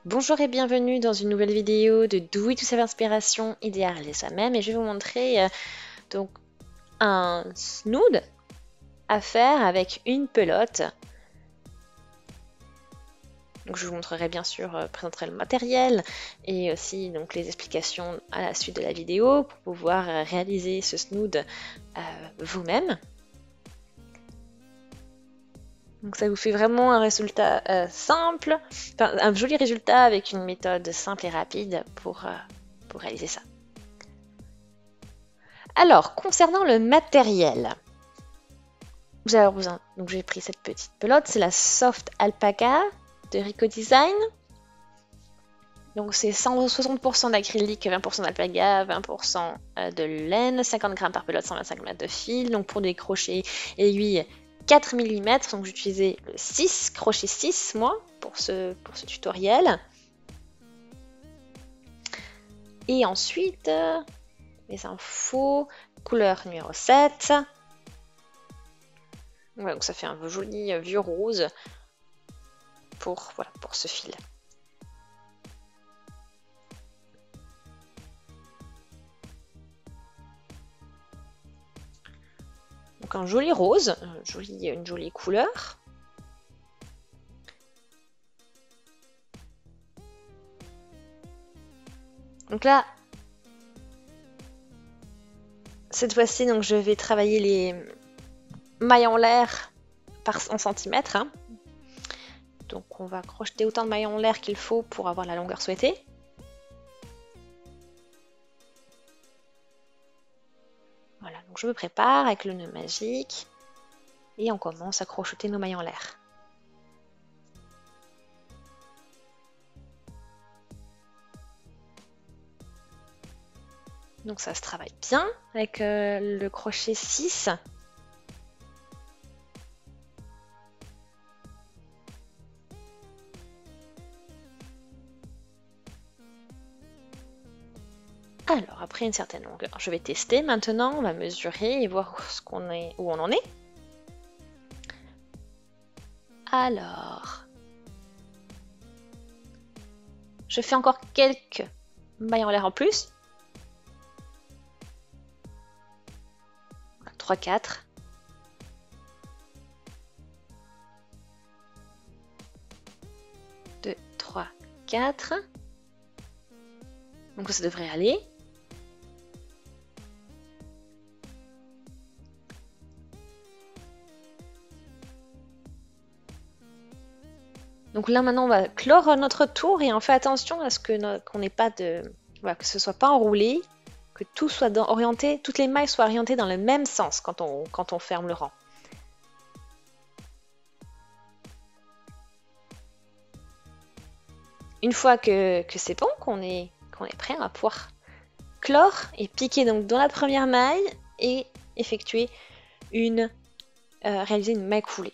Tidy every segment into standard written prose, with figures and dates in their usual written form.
Bonjour et bienvenue dans une nouvelle vidéo de Do It Yourself Inspiration idéale réaliser soi-même et je vais vous montrer donc un snood à faire avec une pelote. Donc je vous montrerai bien sûr, présenterai le matériel et aussi donc les explications à la suite de la vidéo pour pouvoir réaliser ce snood vous-même. Donc ça vous fait vraiment un résultat simple, enfin, un joli résultat avec une méthode simple et rapide pour réaliser ça. Alors, concernant le matériel, vous allez avoir besoin, donc j'ai pris cette petite pelote, c'est la Soft Alpaca de Rico Design. Donc c'est 160% d'acrylique, 20% d'alpaga, 20% de laine, 50 grammes par pelote, 125 mètres de fil. Donc pour des crochets aiguilles 4 mm, donc j'utilisais le 6, crochet 6 moi, pour ce tutoriel. Et ensuite, les infos, couleur numéro 7. Ouais, donc ça fait un joli vieux rose pour ce fil. Donc un joli rose, une jolie couleur. Donc là, cette fois-ci, donc je vais travailler les mailles en l'air en centimètres. Hein. Donc on va crocheter autant de mailles en l'air qu'il faut pour avoir la longueur souhaitée. Voilà, donc je me prépare avec le nœud magique et on commence à crocheter nos mailles en l'air. Donc ça se travaille bien avec le crochet 6. Alors, après une certaine longueur, je vais tester maintenant, on va mesurer et voir où on en est. Alors, je fais encore quelques mailles en l'air en plus. 3, 4. Deux, 3, 4. Donc ça devrait aller. Donc là maintenant on va clore notre tour et on fait attention à ce qu'on n'ait pas de, voilà, que ce soit pas enroulé, que tout soit orienté, toutes les mailles soient orientées dans le même sens quand on ferme le rang. Une fois que c'est bon, qu'on est prêt, on va pouvoir clore et piquer donc dans la première maille et effectuer réaliser une maille coulée.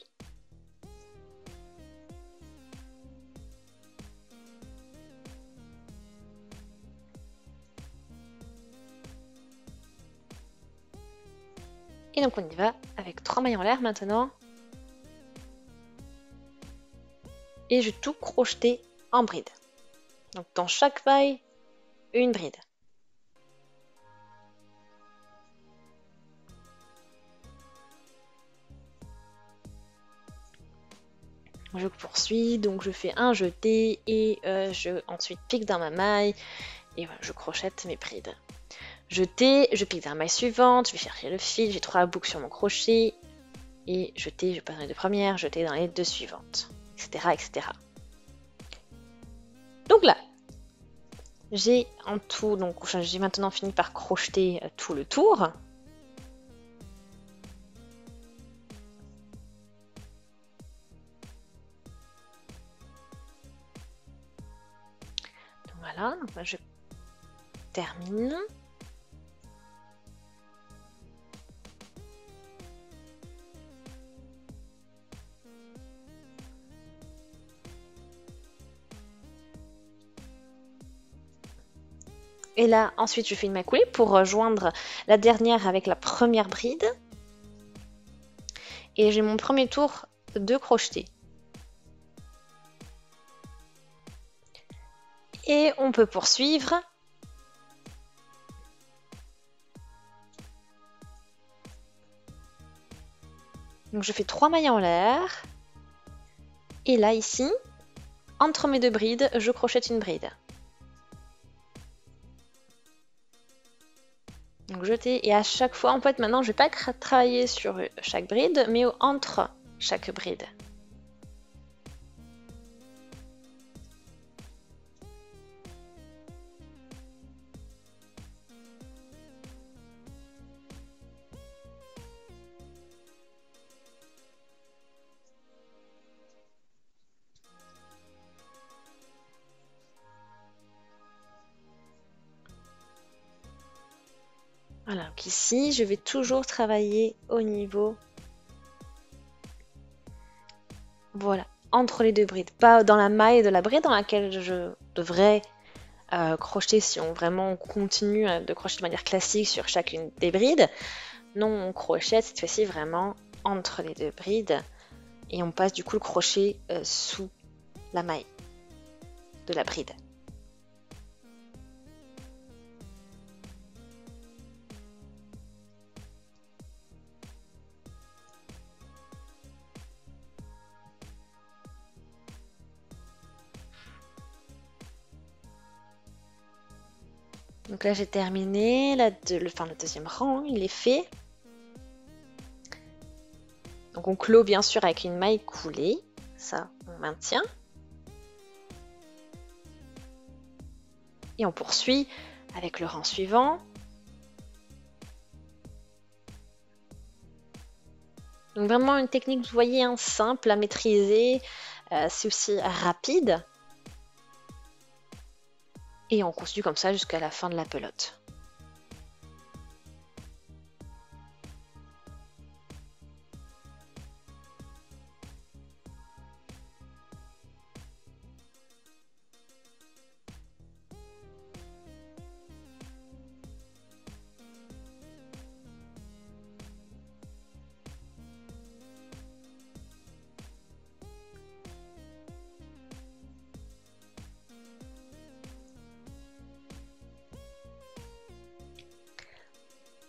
Et donc on y va avec 3 mailles en l'air maintenant. Et je vais tout crocheter en bride. Donc dans chaque maille, une bride. Je poursuis, donc je fais un jeté et je ensuite pique dans ma maille et voilà, je crochette mes brides. Jeté, je pique dans la maille suivante, je vais chercher le fil, j'ai 3 boucles sur mon crochet et jeté, je passe dans les 2 premières, jeté dans les 2 suivantes, etc. etc. Donc là, j'ai en tout, donc j'ai maintenant fini par crocheter tout le tour. Voilà, donc là je termine. Et là, ensuite, je fais une maille coulée pour rejoindre la dernière avec la première bride. Et j'ai mon premier tour de crocheté. Et on peut poursuivre. Donc je fais 3 mailles en l'air. Et là, ici, entre mes 2 brides, je crochette une bride. Donc jeter, et à chaque fois, en fait, maintenant, je vais pas travailler sur chaque bride, mais entre chaque bride. Voilà, donc ici, je vais toujours travailler au niveau, voilà, entre les 2 brides, pas dans la maille de la bride dans laquelle je devrais crocheter si on vraiment continue de crocheter de manière classique sur chacune des brides. Non, on crochette cette fois-ci vraiment entre les 2 brides et on passe du coup le crochet sous la maille de la bride. Donc là j'ai terminé, le deuxième rang, il est fait. Donc on clôt bien sûr avec une maille coulée, ça on maintient. Et on poursuit avec le rang suivant. Donc vraiment une technique, vous voyez, hein, simple à maîtriser, c'est aussi rapide. Et on continue comme ça jusqu'à la fin de la pelote.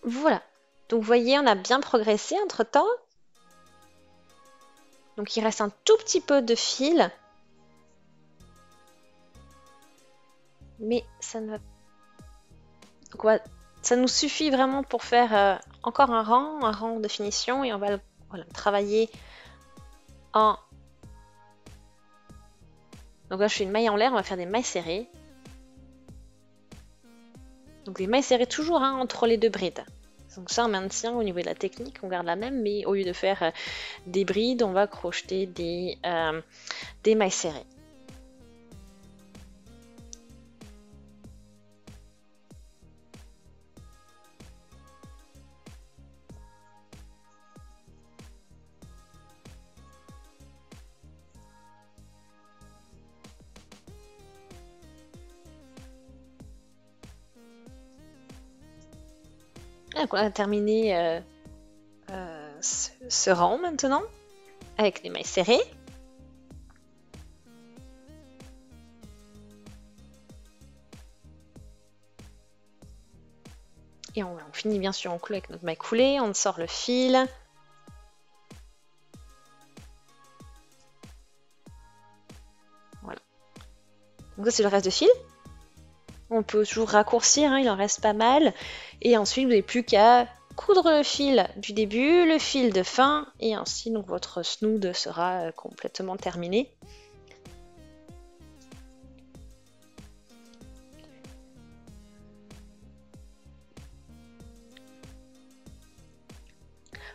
Voilà, donc vous voyez, on a bien progressé entre-temps. Donc il reste un tout petit peu de fil. Mais ça ne va pas. Ça nous suffit vraiment pour faire encore un rang de finition. Et on va voilà, travailler en... Donc là je fais une maille en l'air, on va faire des mailles serrées. Donc les mailles serrées toujours hein, entre les 2 brides. Donc ça on maintient au niveau de la technique, on garde la même, mais au lieu de faire des brides, on va crocheter des mailles serrées. Donc on a terminé ce rang maintenant, avec les mailles serrées. Et on finit bien sûr en clou avec notre maille coulée, on sort le fil. Voilà. Donc ça c'est le reste de fil. On peut toujours raccourcir, hein, il en reste pas mal. Et ensuite, vous n'avez plus qu'à coudre le fil du début, le fil de fin, et ainsi donc votre snood sera complètement terminé.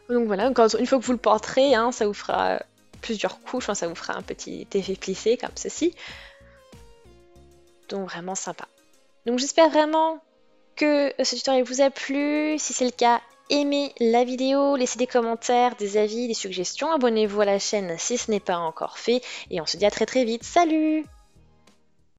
Donc voilà, une fois que vous le porterez, hein, ça vous fera plusieurs couches, hein, ça vous fera un petit effet plissé comme ceci. Donc vraiment sympa. Donc j'espère vraiment que ce tutoriel vous a plu. Si c'est le cas, aimez la vidéo, laissez des commentaires, des avis, des suggestions. Abonnez-vous à la chaîne si ce n'est pas encore fait. Et on se dit à très très vite. Salut!